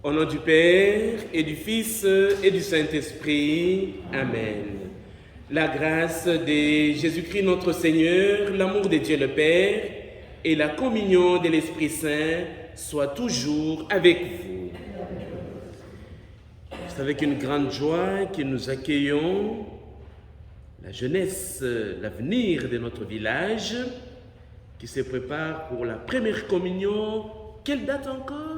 Au nom du Père et du Fils et du Saint-Esprit. Amen. La grâce de Jésus-Christ notre Seigneur, l'amour de Dieu le Père et la communion de l'Esprit Saint soient toujours avec vous. C'est avec une grande joie que nous accueillons la jeunesse, l'avenir de notre village qui se prépare pour la première communion. Quelle date encore?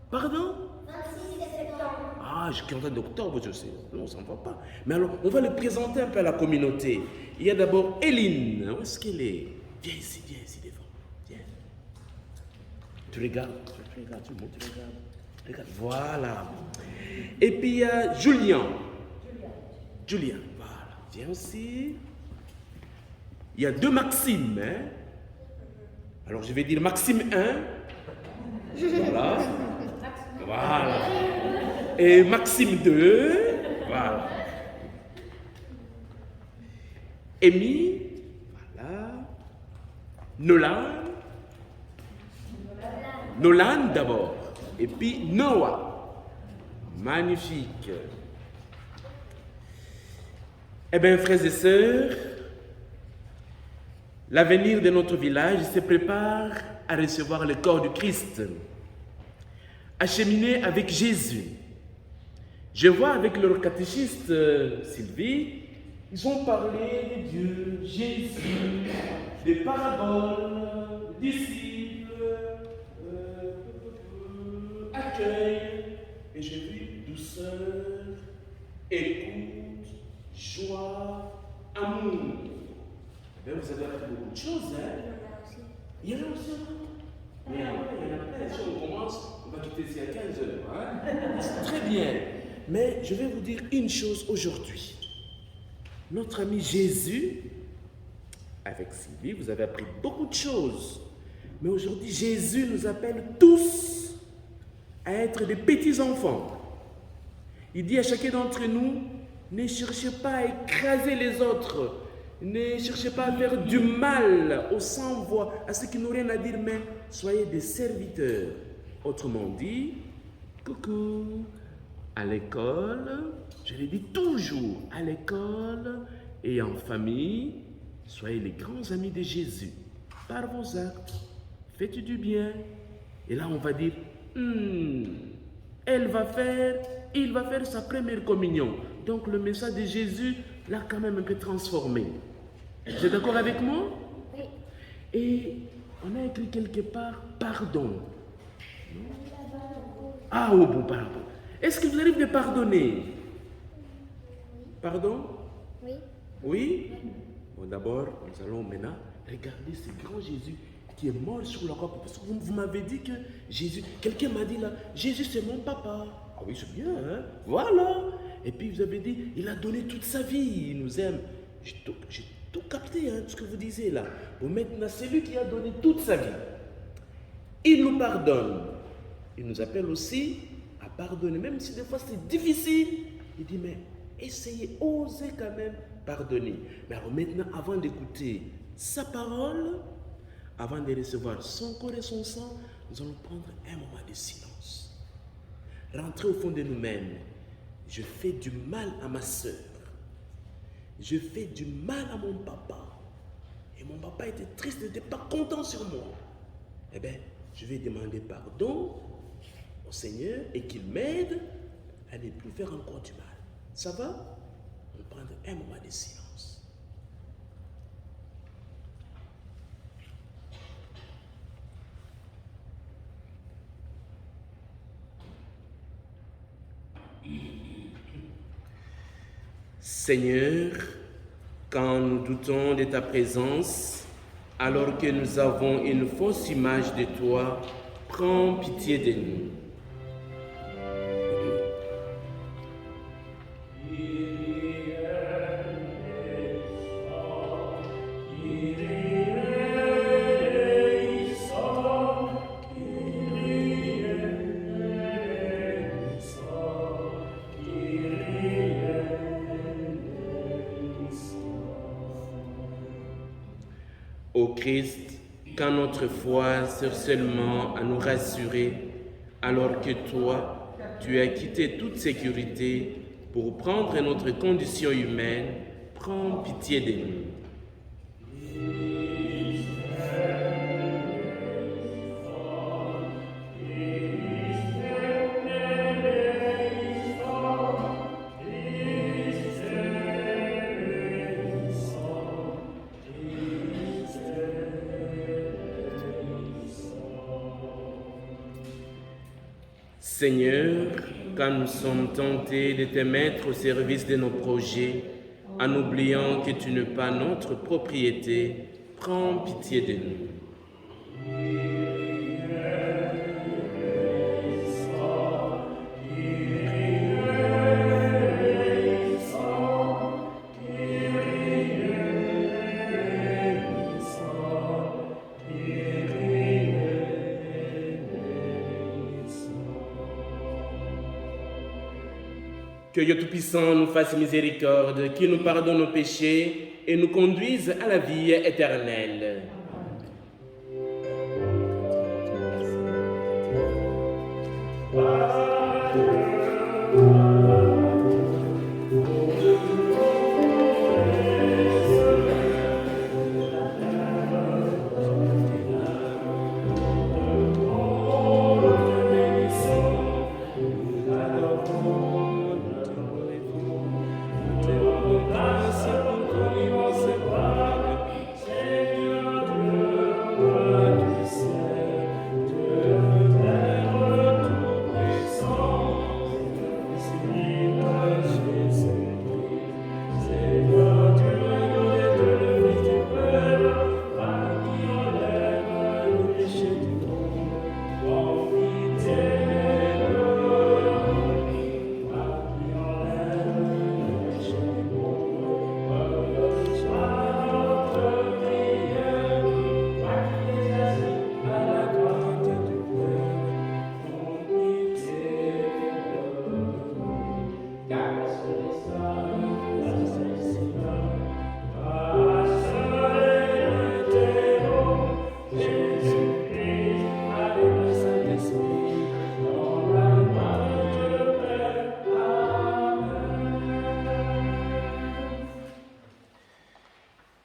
Pardon? 26 septembre. Ah, je suis en train d'octobre, je sais. Non, ça ne va pas. Mais alors, on va le présenter un peu à la communauté. Il y a d'abord Eline. Où est-ce qu'elle est? Viens ici devant. Viens. Tu regardes, tu regardes. Regarde, voilà. Et puis il y a Julien, voilà. Viens aussi. Il y a deux Maxime. Hein? Alors, je vais dire Maxime 1. Voilà. Et Maxime 2. Voilà. Amy. Voilà. Nolan d'abord. Et puis Noah. Magnifique. Eh bien, frères et sœurs, l'avenir de notre village se prépare à recevoir le corps du Christ, à cheminer avec Jésus. Je vois avec leur catéchiste Sylvie, ils ont parlé de Dieu, Jésus, des paraboles, disciples, accueil, et j'ai vu douceur, écoute, joie, amour. Ben, vous avez appris beaucoup de choses, hein? Il y en a aussi encore. Il y en a plein. Si on commence, on va quitter ici à 15 heures. Hein? C'est très bien. Mais je vais vous dire une chose aujourd'hui. Notre ami Jésus, avec Sylvie, vous avez appris beaucoup de choses. Mais aujourd'hui, Jésus nous appelle tous à être des petits enfants. Il dit à chacun d'entre nous, ne cherchez pas à écraser les autres. Ne cherchez pas à faire du mal aux sans-voix, à ceux qui n'ont rien à dire, mais soyez des serviteurs. Autrement dit, coucou, à l'école, je le dis toujours, à l'école et en famille, soyez les grands amis de Jésus. Par vos actes, faites du bien. Et là, on va dire, il va faire sa première communion. Donc le message de Jésus l'a quand même un peu transformé. Vous êtes d'accord avec moi? Oui. Et on a écrit quelque part pardon. Ah, au bout, pardon. Est-ce qu'il vous arrive de pardonner? Pardon? Oui. Oui? Bon, d'abord, nous allons maintenant regarder ce grand Jésus qui est mort sur la croix. Parce que vous m'avez dit que Jésus, quelqu'un m'a dit là, Jésus c'est mon papa. Ah oui, c'est bien, hein? Voilà. Et puis vous avez dit, il a donné toute sa vie, il nous aime. J'ai tout capté, hein, ce que vous disiez là. Bon, maintenant, c'est lui qui a donné toute sa vie. Il nous pardonne. Il nous appelle aussi à pardonner, même si des fois c'est difficile. Il dit, mais essayez, osez quand même pardonner. Mais alors maintenant, avant d'écouter sa parole, avant de recevoir son corps et son sang, nous allons prendre un moment de silence. Rentrer au fond de nous-mêmes. Je fais du mal à ma soeur. Je fais du mal à mon papa. Et mon papa était triste, n'était pas content sur moi. Eh bien, je vais demander pardon au Seigneur et qu'il m'aide à ne plus faire encore du mal. Ça va? On va prendre un moment de silence. Seigneur, quand nous doutons de ta présence, alors que nous avons une fausse image de toi, prends pitié de nous. Ô Christ, quand notre foi sert seulement à nous rassurer, alors que toi, tu as quitté toute sécurité pour prendre notre condition humaine, prends pitié de nous. Seigneur, quand nous sommes tentés de te mettre au service de nos projets, en oubliant que tu n'es pas notre propriété, prends pitié de nous. Que Dieu Tout-Puissant nous fasse miséricorde, qu'il nous pardonne nos péchés et nous conduise à la vie éternelle.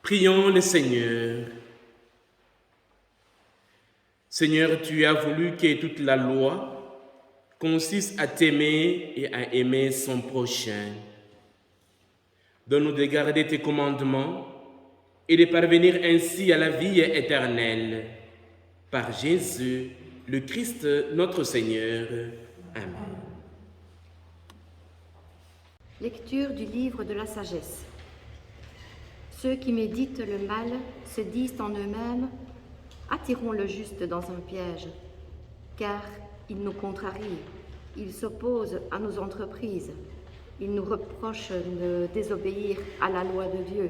Prions le Seigneur. Seigneur, tu as voulu que toute la loi consiste à t'aimer et à aimer son prochain. Donne-nous de garder tes commandements et de parvenir ainsi à la vie éternelle. Par Jésus, le Christ, notre Seigneur. Amen. Lecture du livre de la sagesse. Ceux qui méditent le mal se disent en eux-mêmes « Attirons le juste dans un piège », car il nous contrarie, il s'oppose à nos entreprises, il nous reproche de désobéir à la loi de Dieu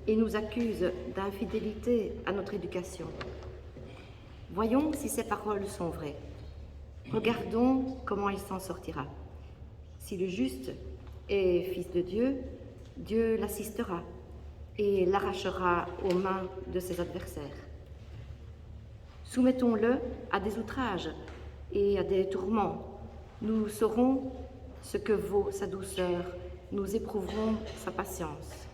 et nous accuse d'infidélité à notre éducation. Voyons si ces paroles sont vraies. Regardons comment il s'en sortira. Si le juste est fils de Dieu, Dieu l'assistera et l'arrachera aux mains de ses adversaires. Soumettons-le à des outrages et à des tourments. Nous saurons ce que vaut sa douceur, nous éprouverons sa patience.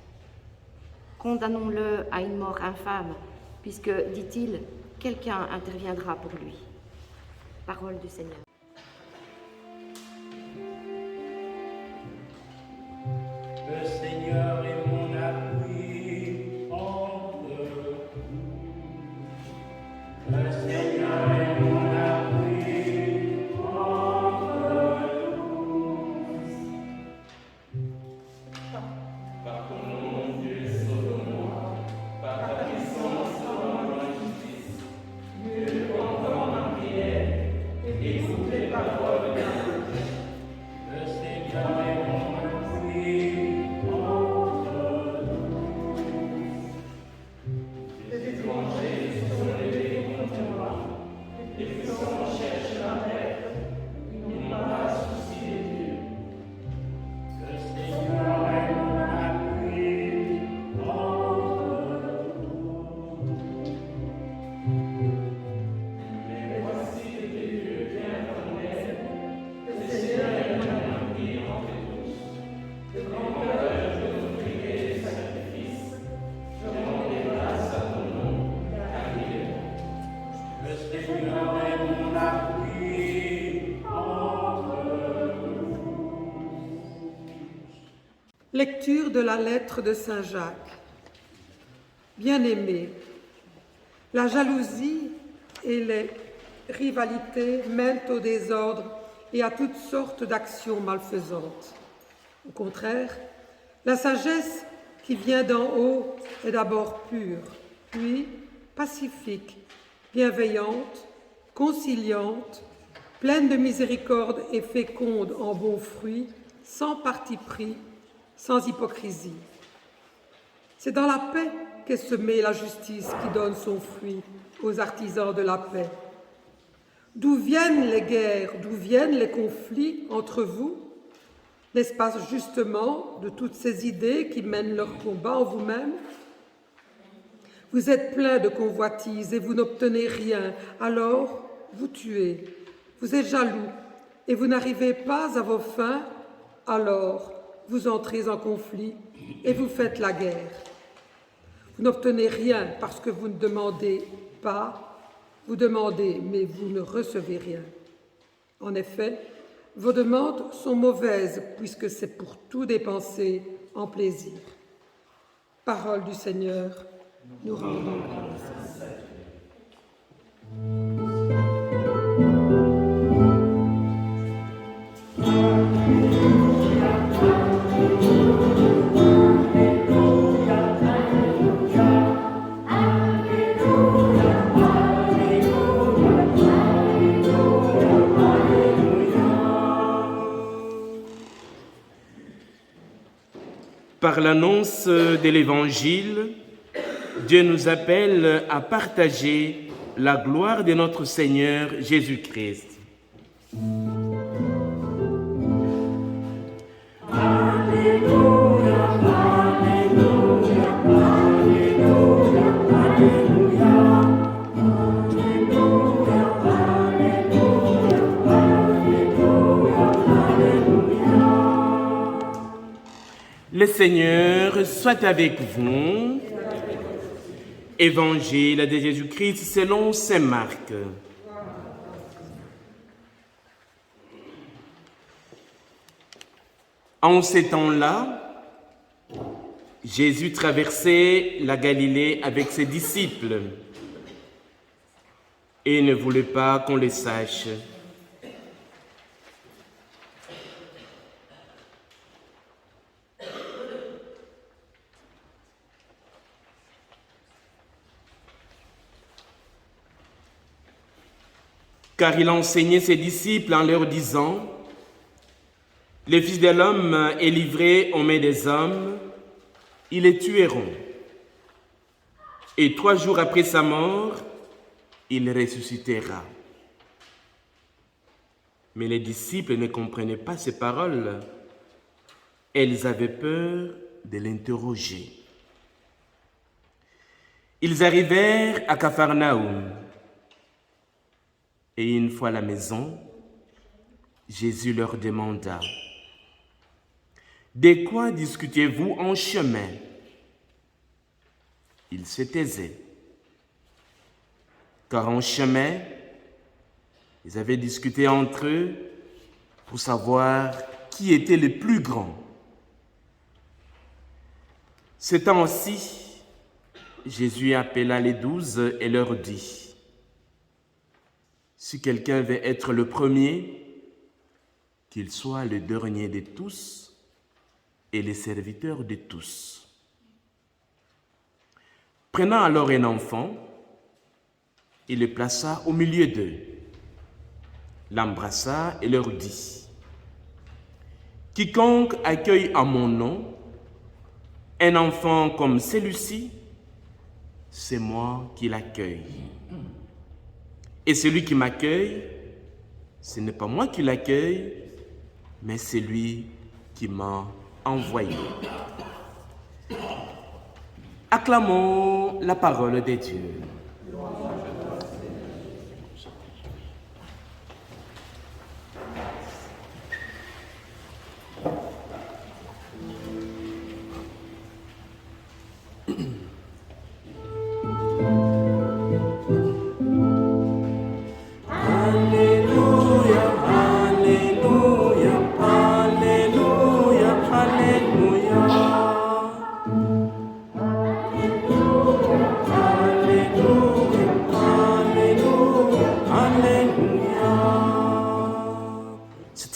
Condamnons-le à une mort infâme, puisque, dit-il, quelqu'un interviendra pour lui. Parole du Seigneur. Le Seigneur est mon appui entre nous. Le Seigneur est mon appui entre nous. Par ton nom, Dieu, sauve-moi, par ta puissance, rends-moi justice. Dieu, entends ma prière et écoute Lecture de la lettre de Saint Jacques. Bien-aimés, la jalousie et les rivalités mènent au désordre et à toutes sortes d'actions malfaisantes. Au contraire, la sagesse qui vient d'en haut est d'abord pure, puis pacifique, bienveillante, conciliante, pleine de miséricorde et féconde en bons fruits, sans parti pris, sans hypocrisie. C'est dans la paix qu'est semée la justice qui donne son fruit aux artisans de la paix. D'où viennent les guerres, d'où viennent les conflits entre vous? N'est-ce pas justement de toutes ces idées qui mènent leur combat en vous-même? Vous êtes plein de convoitises et vous n'obtenez rien, alors vous tuez. Vous êtes jaloux et vous n'arrivez pas à vos fins, alors vous entrez en conflit et vous faites la guerre. Vous n'obtenez rien parce que vous ne demandez pas, vous demandez mais vous ne recevez rien. En effet, vos demandes sont mauvaises puisque c'est pour tout dépenser en plaisir. Parole du Seigneur, nous rendons grâce. Par l'annonce de l'Évangile, Dieu nous appelle à partager la gloire de notre Seigneur Jésus-Christ. Le Seigneur soit avec vous. Évangile de Jésus-Christ selon saint Marc. En ces temps-là, Jésus traversait la Galilée avec ses disciples et ne voulait pas qu'on le sache. Car il enseignait ses disciples en leur disant: « Le Fils de l'homme est livré aux mains des hommes, ils le tueront. Et 3 jours après sa mort, il ressuscitera. » Mais les disciples ne comprenaient pas ces paroles. Elles avaient peur de l'interroger. Ils arrivèrent à Capharnaüm. Et une fois à la maison, Jésus leur demanda: « De quoi discutez-vous en chemin ?» Ils se taisaient, car en chemin, ils avaient discuté entre eux pour savoir qui était le plus grand. Ce temps-ci, Jésus appela les 12 et leur dit: « Si quelqu'un veut être le premier, qu'il soit le dernier de tous et le serviteur de tous. » Prenant alors un enfant, il le plaça au milieu d'eux, l'embrassa et leur dit: « Quiconque accueille en mon nom un enfant comme celui-ci, c'est moi qui l'accueille. Et celui qui m'accueille, ce n'est pas moi qui l'accueille, mais c'est lui qui m'a envoyé. » Acclamons la parole de Dieu. Alléluia, Alléluia, Alléluia.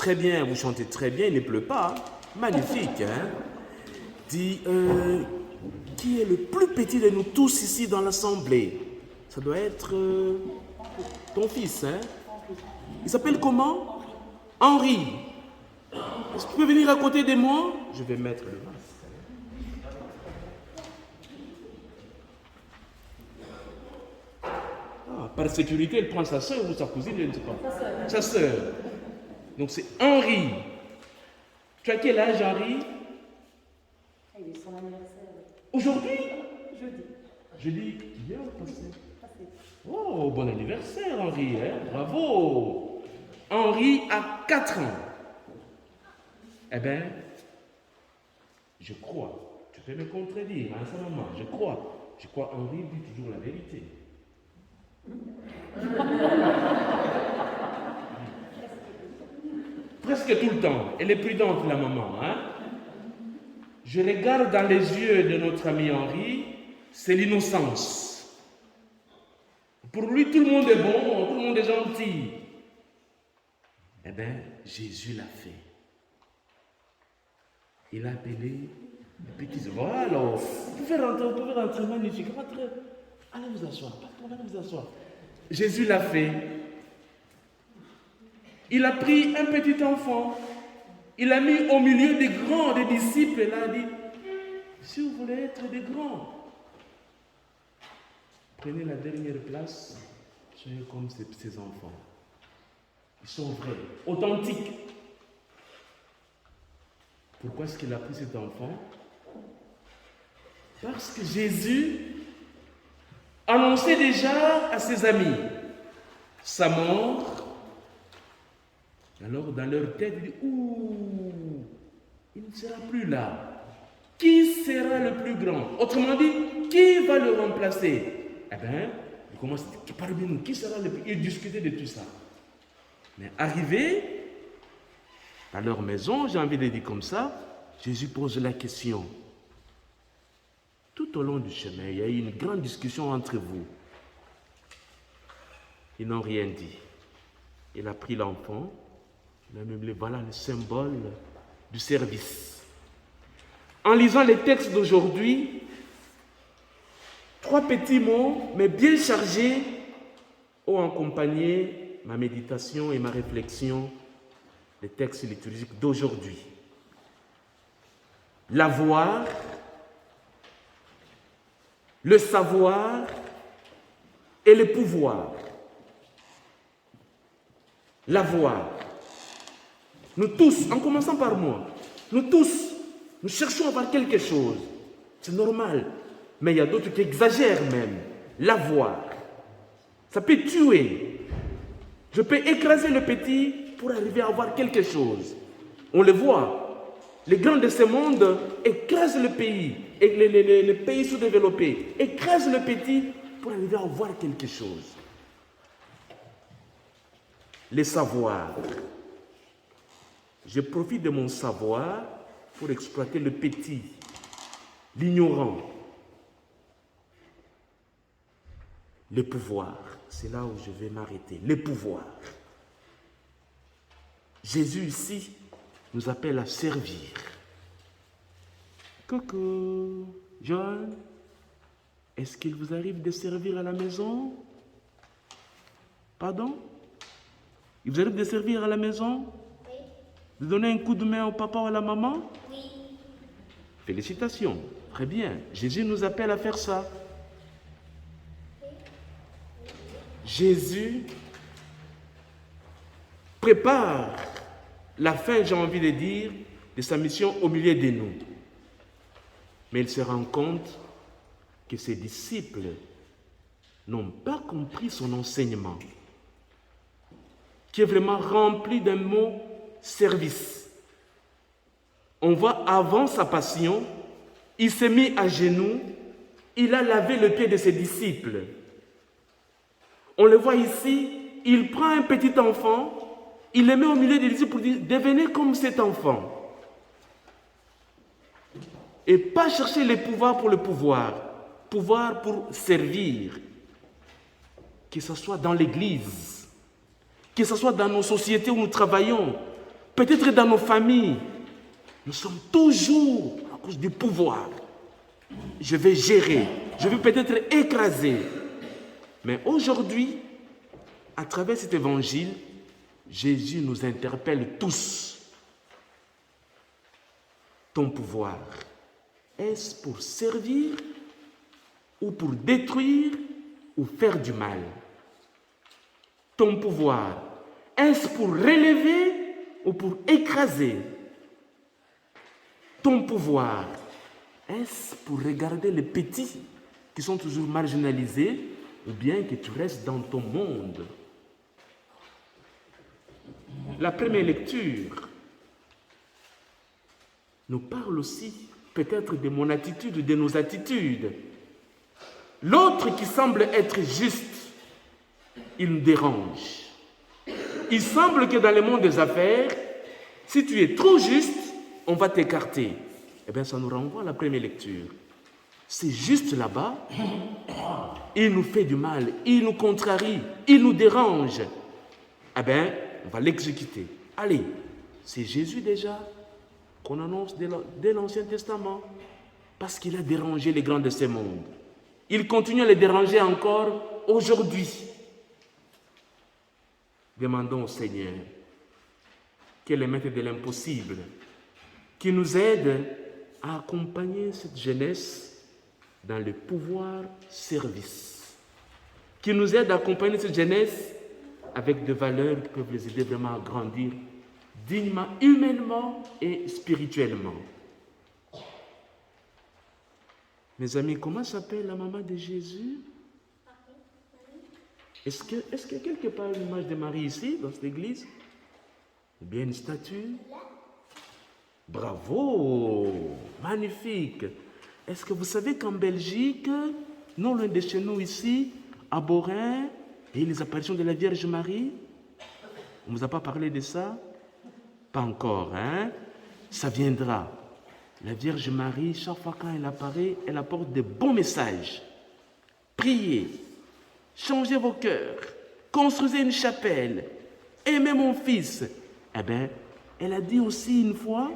très bien, vous chantez très bien, il ne pleut pas. Magnifique, hein? Dis, qui est le plus petit de nous tous ici dans l'assemblée? Ça doit être ton fils, hein? Il s'appelle comment? Henri. Est-ce que tu peux venir à côté de moi? Je vais mettre le masque. Ah, par sécurité, il prend sa soeur ou sa cousine, je ne sais pas. Sa soeur. Donc c'est Henri. Tu as quel âge, Henri? Il est son anniversaire. Aujourd'hui? Jeudi. Jeudi, hier ou passé? Oh, bon anniversaire, Henri, hein? Bravo! Henri a 4 ans. Eh bien, je crois, tu peux me contredire, hein, ça maman, je crois Henri dit toujours la vérité. Presque tout le temps, elle est prudente, la maman, hein? Je regarde dans les yeux de notre ami Henri, c'est l'innocence. Pour lui, tout le monde est bon, tout le monde est gentil. Eh bien, Jésus l'a fait. Il a appelé les petits. Voilà, alors, vous pouvez rentrer, magnifique. Rentrez. Allez vous asseoir, allez vous asseoir. Jésus l'a fait. Il a pris un petit enfant, il l'a mis au milieu des grands, des disciples, et il a dit, si vous voulez être des grands, prenez la dernière place, soyez comme ces enfants. Ils sont vrais, authentiques. Pourquoi est-ce qu'il a pris cet enfant? Parce que Jésus annonçait déjà à ses amis sa mort. Alors dans leur tête, il dit, ouh, il ne sera plus là. Qui sera le plus grand? Autrement dit, qui va le remplacer? Eh bien, il commence à dire, parmi nous, qui sera le plus... Ils discutaient de tout ça. Mais arrivé à leur maison, j'ai envie de dire comme ça, Jésus pose la question. Tout au long du chemin, il y a eu une grande discussion entre vous. Ils n'ont rien dit. Il a pris l'enfant, il a même dit, voilà le symbole du service. En lisant les textes d'aujourd'hui, 3 petits mots, mais bien chargés, ont accompagné ma méditation et ma réflexion des textes liturgiques d'aujourd'hui. L'avoir, le savoir et le pouvoir. L'avoir. Nous tous, en commençant par moi, nous tous, nous cherchons à avoir quelque chose. C'est normal. Mais il y a d'autres qui exagèrent même. L'avoir. Ça peut tuer. Je peux écraser le petit pour arriver à avoir quelque chose. On le voit. Les grands de ce monde écrasent le pays. Et les pays sous-développés écrasent le petit pour arriver à avoir quelque chose. Les savoirs. Je profite de mon savoir pour exploiter le petit, l'ignorant. Le pouvoir, c'est là où je vais m'arrêter. Le pouvoir. Jésus ici nous appelle à servir. Coucou, John, est-ce qu'il vous arrive de servir à la maison? Pardon? Il vous arrive de servir à la maison? Oui. De donner un coup de main au papa ou à la maman? Oui. Félicitations, très bien. Jésus nous appelle à faire ça. Jésus prépare la fin, j'ai envie de dire, de sa mission au milieu de nous. Mais il se rend compte que ses disciples n'ont pas compris son enseignement, qui est vraiment rempli d'un mot service. On voit avant sa passion, il s'est mis à genoux, il a lavé le pied de ses disciples. On le voit ici, il prend un petit enfant, il le met au milieu des disciples pour dire, devenez comme cet enfant. Et pas chercher le pouvoir pour le pouvoir pour servir. Que ce soit dans l'église, que ce soit dans nos sociétés où nous travaillons, Peut-être dans nos familles, nous sommes toujours à cause du pouvoir. Je vais gérer, je vais peut-être écraser. Mais aujourd'hui, à travers cet évangile, Jésus nous interpelle tous. Ton pouvoir, est-ce pour servir ou pour détruire ou faire du mal? Ton pouvoir, est-ce pour relever ou pour écraser? Ton pouvoir, est-ce pour regarder les petits qui sont toujours marginalisés ou bien que tu restes dans ton monde? La première lecture nous parle aussi peut-être de mon attitude, de nos attitudes. L'autre qui semble être juste, il nous dérange. Il semble que dans le monde des affaires, si tu es trop juste, on va t'écarter. Eh bien, ça nous renvoie à la première lecture. C'est juste là-bas, il nous fait du mal, il nous contrarie, il nous dérange. Eh bien, on va l'exécuter. Allez, c'est Jésus déjà qu'on annonce dès l'Ancien Testament, parce qu'il a dérangé les grands de ce monde. Il continue à les déranger encore aujourd'hui. Demandons au Seigneur, qui est le maître de l'impossible, qui nous aide à accompagner cette jeunesse dans le pouvoir service, qui nous aide à accompagner cette jeunesse avec des valeurs qui peuvent les aider vraiment à grandir dignement, humainement et spirituellement. Mes amis, comment s'appelle la maman de Jésus? Est-ce qu'il y a quelque part une image de Marie ici, dans cette église? Ou bien une statue? Bravo! Magnifique! Est-ce que vous savez qu'en Belgique, non loin de chez nous ici, à Borin, il y a les apparitions de la Vierge Marie? On ne vous a pas parlé de ça? Pas encore, hein? Ça viendra. La Vierge Marie, chaque fois quand elle apparaît, elle apporte de bons messages. Priez, changez vos cœurs, construisez une chapelle, aimez mon fils. Eh bien, elle a dit aussi une fois,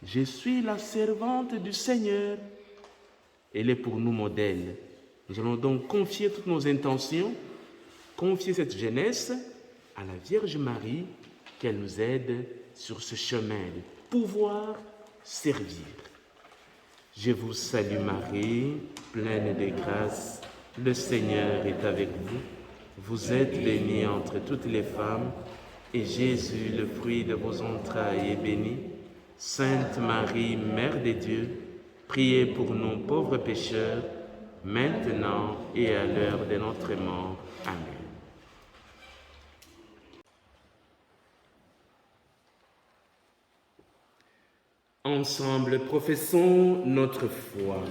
je suis la servante du Seigneur. Elle est pour nous modèle. Nous allons donc confier toutes nos intentions, confier cette jeunesse à la Vierge Marie, qu'elle nous aide sur ce chemin de pouvoir servir. Je vous salue Marie, pleine de grâce, le Seigneur est avec vous. Vous êtes bénie entre toutes les femmes, et Jésus, le fruit de vos entrailles, est béni. Sainte Marie, Mère de Dieu, priez pour nous pauvres pécheurs, maintenant et à l'heure de notre mort. Amen. Ensemble, professons notre foi.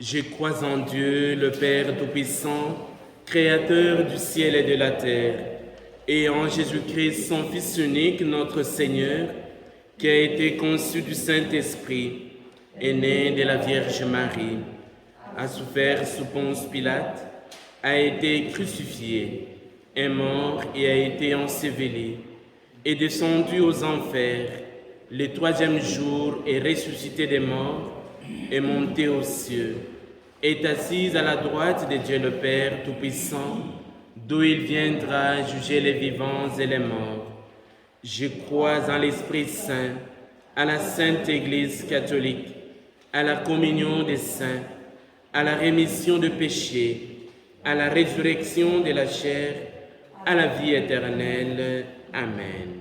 Je crois en Dieu, le Père Tout-Puissant, Créateur du ciel et de la terre, et en Jésus-Christ, son Fils unique, notre Seigneur, qui a été conçu du Saint-Esprit, est né de la Vierge Marie, a souffert sous Ponce Pilate, a été crucifié, est mort et a été enseveli, est descendu aux enfers, le troisième jour est ressuscité des morts, est monté aux cieux, est assis à la droite de Dieu le Père Tout-Puissant, d'où il viendra juger les vivants et les morts. Je crois en l'Esprit Saint, à la Sainte Église catholique, à la communion des saints, à la rémission de péchés, à la résurrection de la chair, à la vie éternelle. Amen.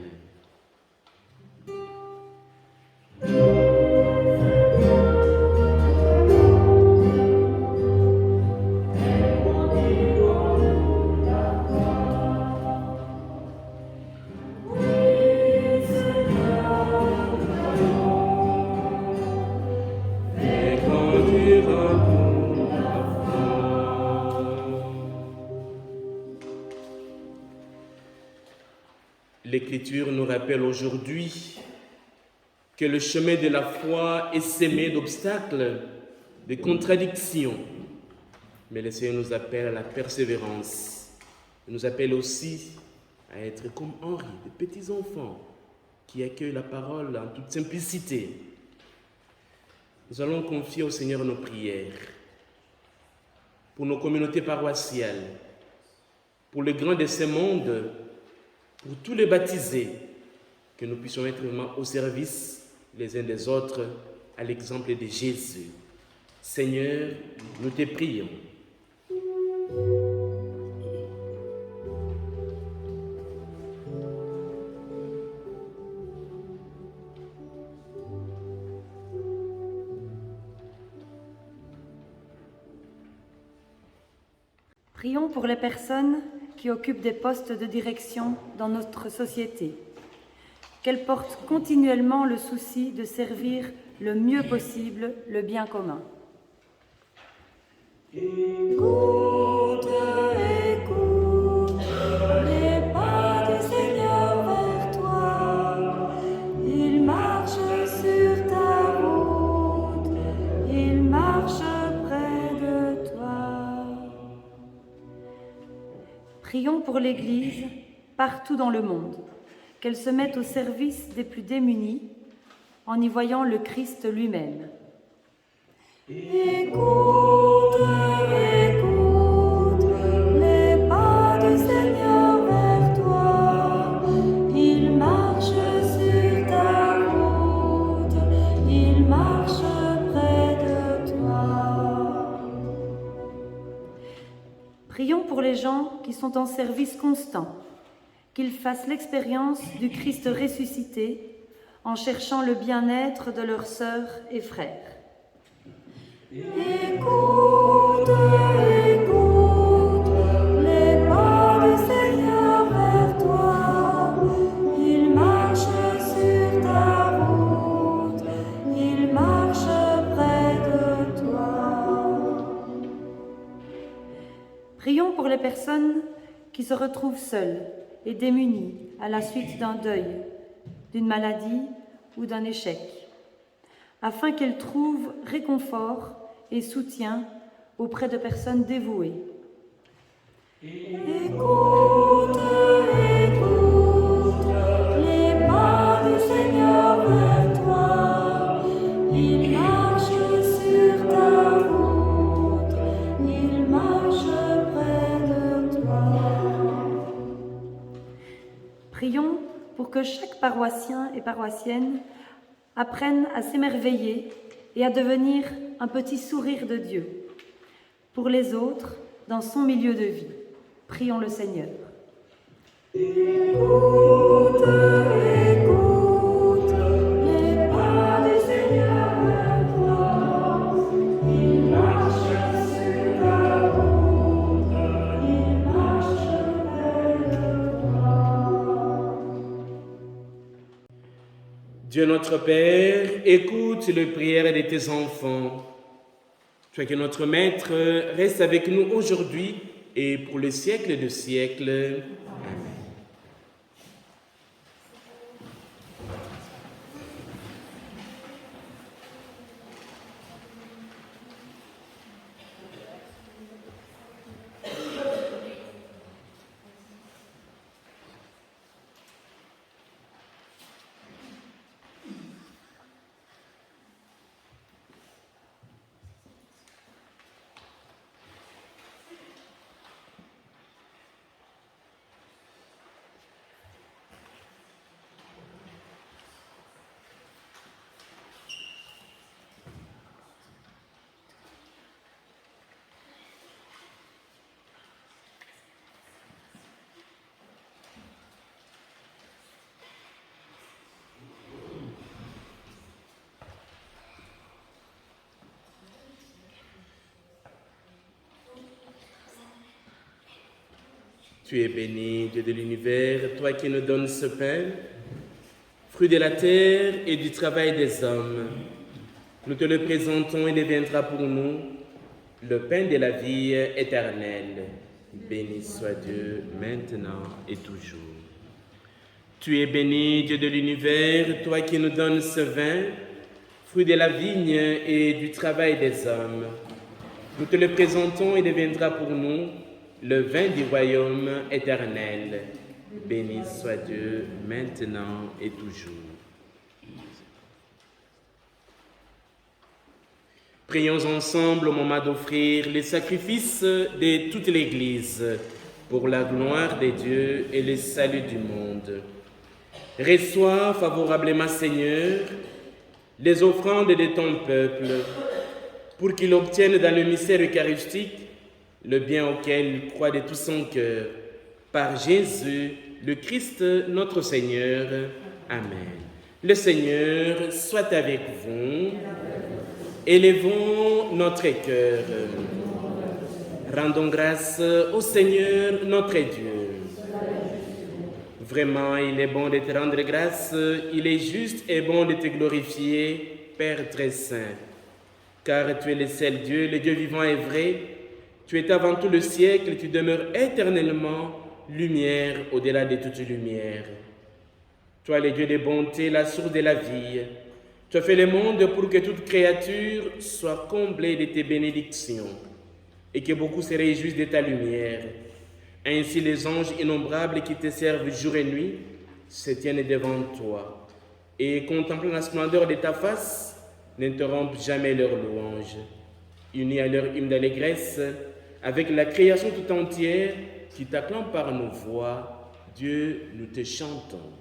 Quand tu l'Écriture nous rappelle aujourd'hui que le chemin de la foi est semé d'obstacles, de contradictions. Mais le Seigneur nous appelle à la persévérance. Il nous appelle aussi à être comme Henri, des petits enfants qui accueillent la parole en toute simplicité. Nous allons confier au Seigneur nos prières pour nos communautés paroissiales, pour le grand de ce monde, pour tous les baptisés, que nous puissions être vraiment au service les uns des autres, à l'exemple de Jésus. Seigneur, nous te prions. Prions pour les personnes qui occupent des postes de direction dans notre société, qu'elles portent continuellement le souci de servir le mieux possible le bien commun. Écoute, écoute, les pas du Seigneur vers toi. Il marche sur ta route, il marche près de toi. Prions pour l'Église partout dans le monde, qu'elle se mette au service des plus démunis en y voyant le Christ lui-même. Écoute, écoute, les pas du Seigneur vers toi. Il marche sur ta route, il marche près de toi. Prions pour les gens qui sont en service constant, qu'ils fassent l'expérience du Christ ressuscité en cherchant le bien-être de leurs sœurs et frères. Écoute, écoute, les pas du Seigneur vers toi. Il marche sur ta route, il marche près de toi. Prions pour les personnes qui se retrouvent seules et démunies à la suite d'un deuil, d'une maladie ou d'un échec, afin qu'elles trouvent réconfort et soutien auprès de personnes dévouées. Écoute, écoute, les pas du Seigneur vers toi. Il marche sur ta route, il marche près de toi. Prions pour que chaque paroissien et paroissienne apprenne à s'émerveiller et à devenir un petit sourire de Dieu pour les autres dans son milieu de vie. Prions le Seigneur. Écoute, écoute, les pas du Seigneur vers toi. Il marche sur ta route, il marche près de toi. Dieu notre Père, écoute les prières de tes enfants. Toi que notre Maître reste avec nous aujourd'hui et pour les siècles de siècles. Amen. Tu es béni, Dieu de l'univers, toi qui nous donnes ce pain, fruit de la terre et du travail des hommes. Nous te le présentons et deviendra pour nous le pain de la vie éternelle. Béni soit Dieu, maintenant et toujours. Tu es béni, Dieu de l'univers, toi qui nous donnes ce vin, fruit de la vigne et du travail des hommes. Nous te le présentons et deviendra pour nous le vin du royaume éternel. Béni soit Dieu, maintenant et toujours. Prions ensemble au moment d'offrir les sacrifices de toute l'Église pour la gloire de Dieu et le salut du monde. Reçois favorablement, Seigneur, les offrandes de ton peuple, pour qu'il obtienne dans le mystère eucharistique le bien auquel il croit de tout son cœur. Par Jésus, le Christ, notre Seigneur. Amen. Le Seigneur soit avec vous. Élevons notre cœur. Rendons grâce au Seigneur, notre Dieu. Vraiment, il est bon de te rendre grâce, il est juste et bon de te glorifier, Père très saint. Car tu es le seul Dieu, le Dieu vivant et vrai. Tu es avant tout le siècle, tu demeures éternellement lumière au-delà de toute lumière. Toi, le Dieu de bonté, la source de la vie. Tu as fait le monde pour que toute créature soit comblée de tes bénédictions et que beaucoup se réjouissent de ta lumière. Ainsi, les anges innombrables qui te servent jour et nuit se tiennent devant toi et, contemplant la splendeur de ta face, n'interrompent jamais leur louange. Unis à leur hymne d'allégresse, avec la création tout entière qui t'acclame par nos voix, Dieu, nous te chantons.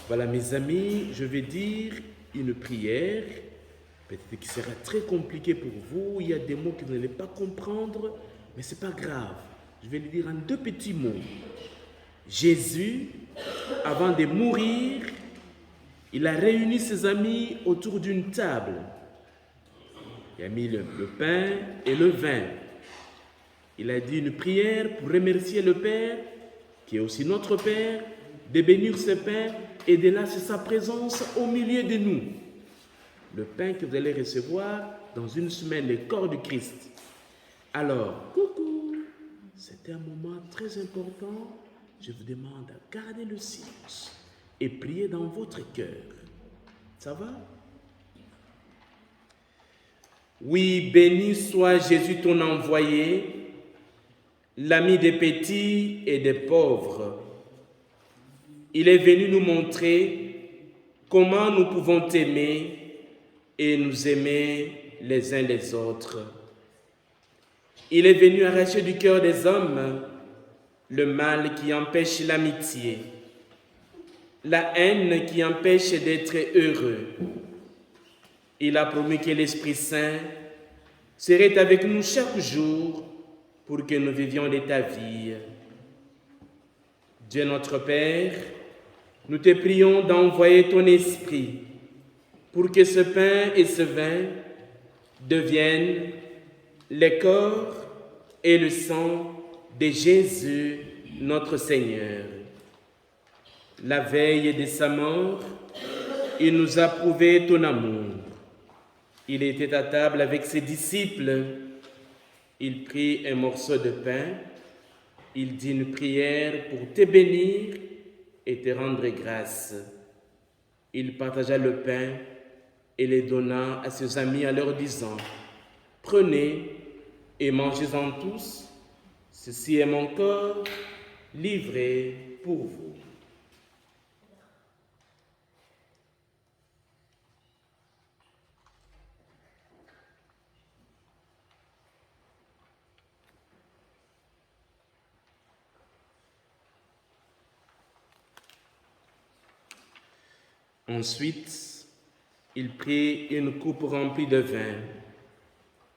Voilà, mes amis, je vais dire une prière, peut-être qui sera très compliquée pour vous. Il y a des mots que vous n'allez pas comprendre, mais ce n'est pas grave. Je vais le dire en 2 petits mots. Jésus, avant de mourir, il a réuni ses amis autour d'une table. Il a mis le pain et le vin. Il a dit une prière pour remercier le Père, qui est aussi notre Père, de bénir ce pain et de laisser sa présence au milieu de nous. Le pain que vous allez recevoir dans une semaine, le corps du Christ. Alors, coucou, c'est un moment très important. Je vous demande à garder le silence et prier dans votre cœur. Ça va? Oui, béni soit Jésus ton envoyé, l'ami des petits et des pauvres. Il est venu nous montrer comment nous pouvons t'aimer et nous aimer les uns les autres. Il est venu arracher du cœur des hommes le mal qui empêche l'amitié, la haine qui empêche d'être heureux. Il a promis que l'Esprit Saint serait avec nous chaque jour pour que nous vivions de ta vie. Dieu notre Père, nous te prions d'envoyer ton Esprit pour que ce pain et ce vin deviennent le corps et le sang de Jésus, notre Seigneur. La veille de sa mort, il nous a prouvé ton amour. Il était à table avec ses disciples. Il prit un morceau de pain. Il dit une prière pour te bénir et te rendre grâce. Il partagea le pain et le donna à ses amis en leur disant: Prenez et mangez-en tous. Ceci est mon corps livré pour vous. Ensuite, il prit une coupe remplie de vin.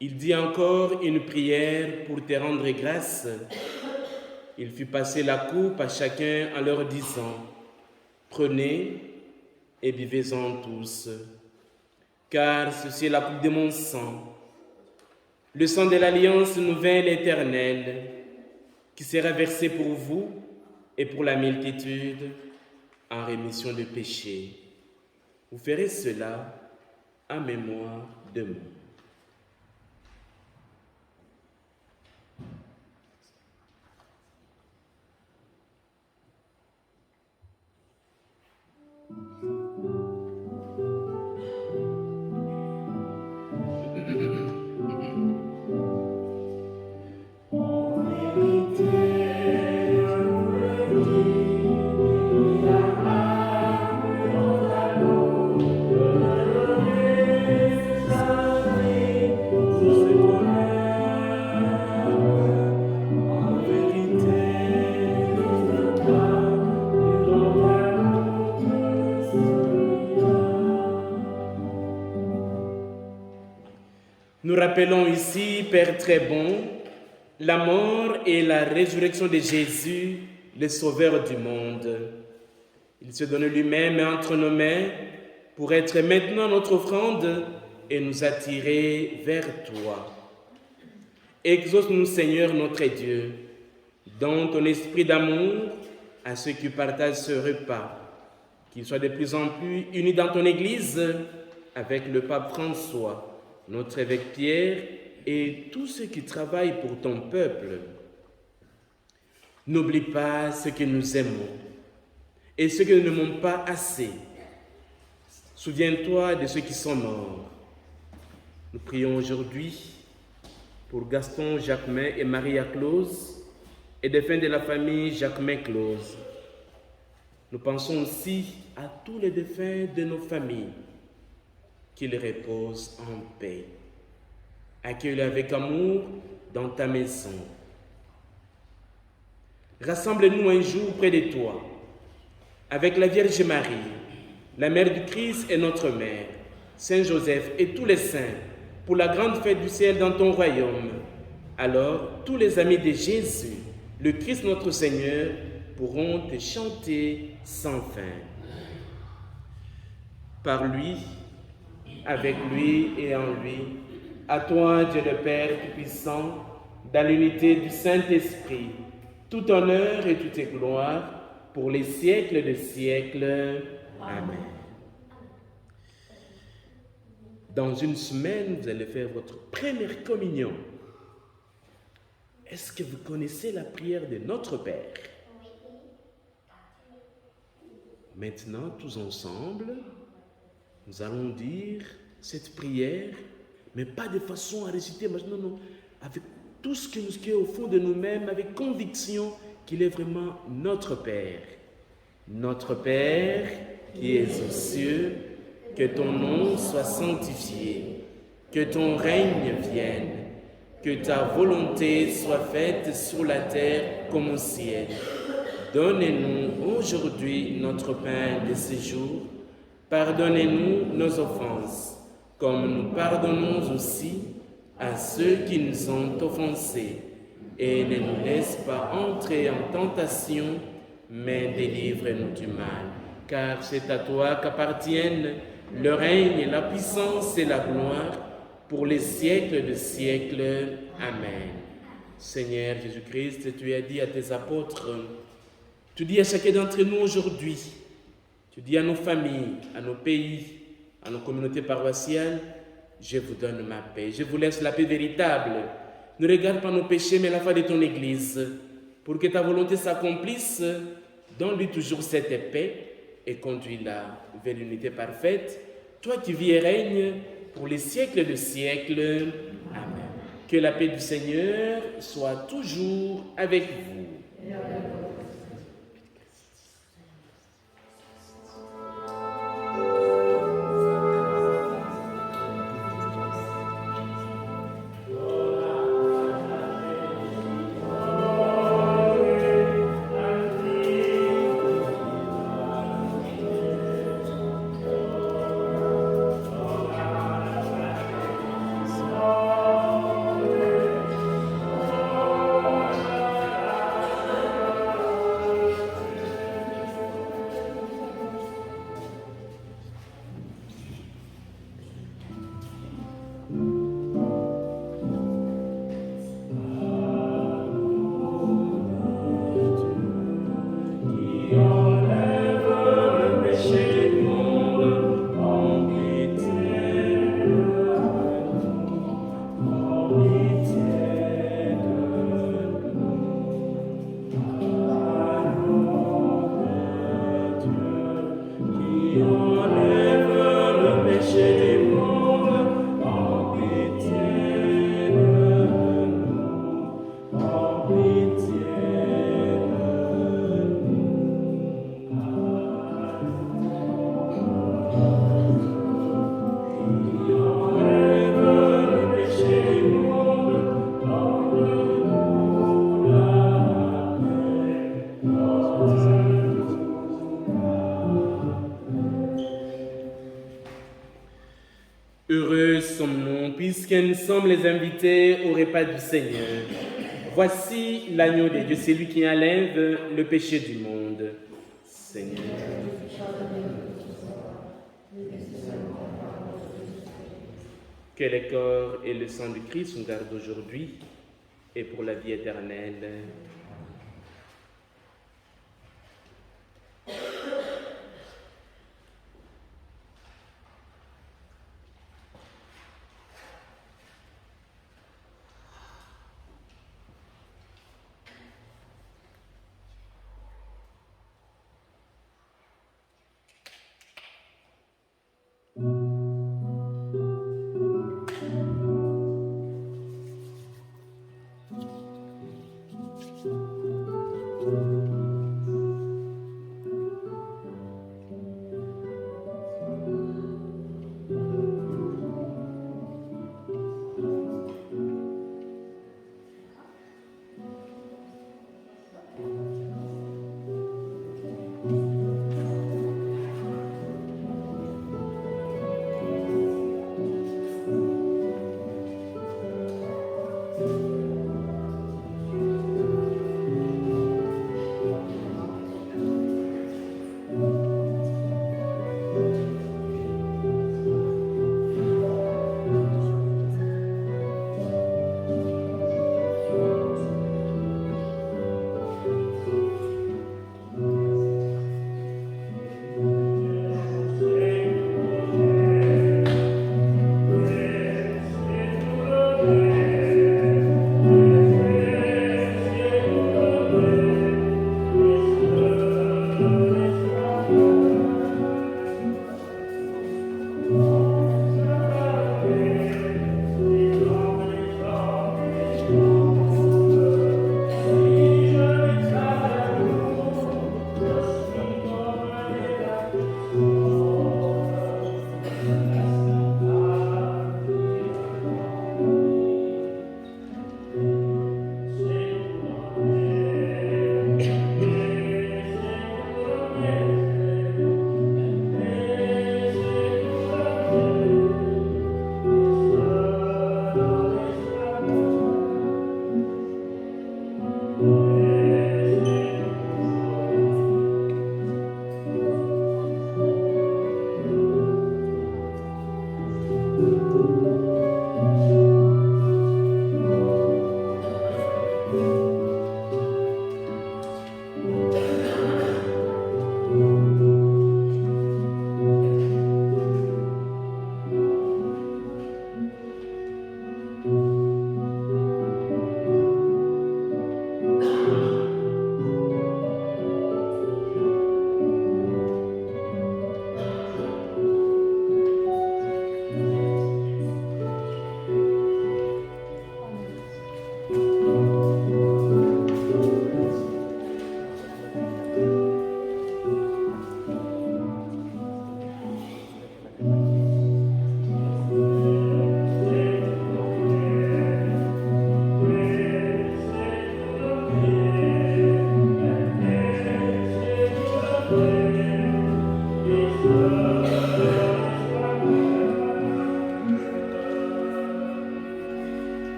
Il dit encore une prière pour te rendre grâce. Il fit passer la coupe à chacun en leur disant, « Prenez et buvez-en tous, car ceci est la coupe de mon sang, le sang de l'alliance nouvelle éternelle, qui sera versé pour vous et pour la multitude en rémission de péchés. Vous ferez cela en mémoire de moi. » Nous rappelons ici, Père très bon, la mort et la résurrection de Jésus, le Sauveur du monde. Il se donne lui-même entre nos mains pour être maintenant notre offrande et nous attirer vers toi. Exauce-nous, Seigneur notre Dieu, dans ton esprit d'amour à ceux qui partagent ce repas, qu'ils soient de plus en plus unis dans ton Église avec le pape François, notre évêque Pierre et tous ceux qui travaillent pour ton peuple. N'oublie pas ceux que nous aimons et ceux que nous n'aimons pas assez. Souviens-toi de ceux qui sont morts. Nous prions aujourd'hui pour Gaston Jacquemin et Maria Clause et des défunts de la famille Jacquemin Clause. Nous pensons aussi à tous les défunts de nos familles, qu'ils reposent en paix. Accueille-les avec amour dans ta maison. Rassemble-nous un jour près de toi, avec la Vierge Marie, la Mère du Christ et notre Mère, Saint Joseph et tous les saints, pour la grande fête du ciel dans ton royaume. Alors, tous les amis de Jésus, le Christ notre Seigneur, pourront te chanter sans fin. Par lui, avec lui et en lui, à toi, Dieu le Père Tout-Puissant, dans l'unité du Saint-Esprit, tout honneur et toute gloire pour les siècles des siècles. Amen. Dans une semaine, vous allez faire votre première communion. Est-ce que vous connaissez la prière de Notre Père? Maintenant, tous ensemble, nous allons dire cette prière, mais pas de façon à réciter, mais non, avec tout ce qui est au fond de nous-mêmes, avec conviction qu'il est vraiment notre Père. Notre Père qui es aux cieux, que ton nom soit sanctifié, que ton règne vienne, que ta volonté soit faite sur la terre comme au ciel. Donne-nous aujourd'hui notre pain de ce jour. Pardonnez-nous nos offenses, comme nous pardonnons aussi à ceux qui nous ont offensés. Et ne nous laisse pas entrer en tentation, mais délivre-nous du mal. Car c'est à toi qu'appartiennent le règne, la puissance et la gloire pour les siècles de siècles. Amen. Seigneur Jésus-Christ, tu as dit à tes apôtres, tu dis à chacun d'entre nous aujourd'hui, tu dis à nos familles, à nos pays, à nos communautés paroissiales, je vous donne ma paix, je vous laisse la paix véritable. Ne regarde pas nos péchés, mais la foi de ton Église. Pour que ta volonté s'accomplisse, donne-lui toujours cette paix et conduis-la vers l'unité parfaite, toi qui vis et règnes pour les siècles de siècles. Amen. Que la paix du Seigneur soit toujours avec vous. Heureux sommes-nous, puisque nous sommes les invités au repas du Seigneur. Voici l'agneau de Dieu, celui qui enlève le péché du monde. Seigneur. Que le corps et le sang du Christ nous gardent aujourd'hui et pour la vie éternelle.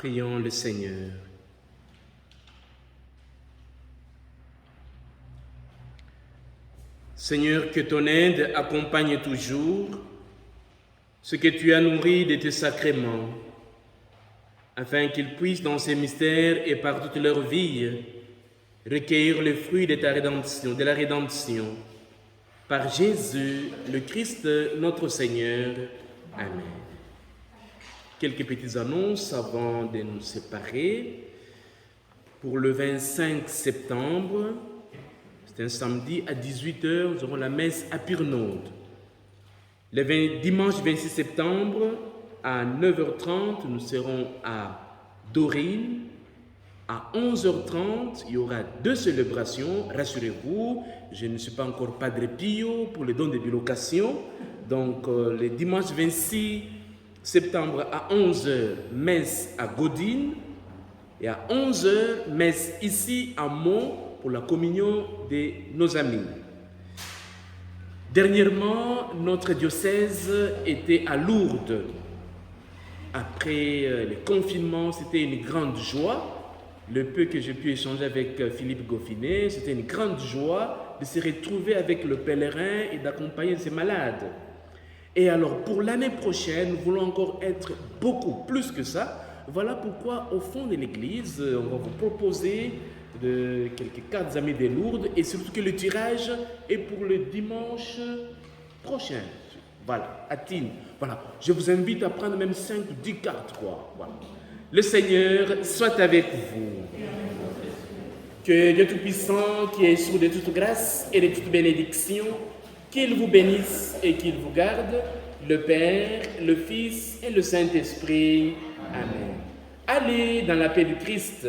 Prions le Seigneur. Seigneur, que ton aide accompagne toujours ce que tu as nourri de tes sacrements, afin qu'ils puissent dans ces mystères et par toute leur vie recueillir le fruit de ta rédemption, de la rédemption. Par Jésus, le Christ, notre Seigneur. Amen. Quelques petites annonces avant de nous séparer. Pour le 25 septembre, c'est un samedi à 18h, nous aurons la messe à Purnode. Le dimanche 26 septembre, à 9h30, nous serons à Dorine. À 11h30, il y aura 2 célébrations. Rassurez-vous, je ne suis pas encore Padre Pio pour le don de bilocation. Donc, le dimanche 26 septembre à 11h, messe à Godine. Et à 11h, messe ici à Mont pour la communion de nos amis. Dernièrement, notre diocèse était à Lourdes. Après le confinement, c'était une grande joie. Le peu que j'ai pu échanger avec Philippe Goffinet, c'était une grande joie de se retrouver avec le pèlerin et d'accompagner ces malades. Et alors, pour l'année prochaine, nous voulons encore être beaucoup plus que ça. Voilà pourquoi, au fond de l'église, on va vous proposer quelques cartes amis des Lourdes et surtout que le tirage est pour le dimanche prochain. Voilà, à Tignes. Voilà, je vous invite à prendre même 5 ou 10 cartes, quoi. Voilà. Le Seigneur soit avec vous. Que Dieu Tout-Puissant, qui est sourd de toute grâce et de toute bénédiction, qu'il vous bénisse et qu'il vous garde, le Père, le Fils et le Saint-Esprit. Amen. Allez dans la paix du Christ.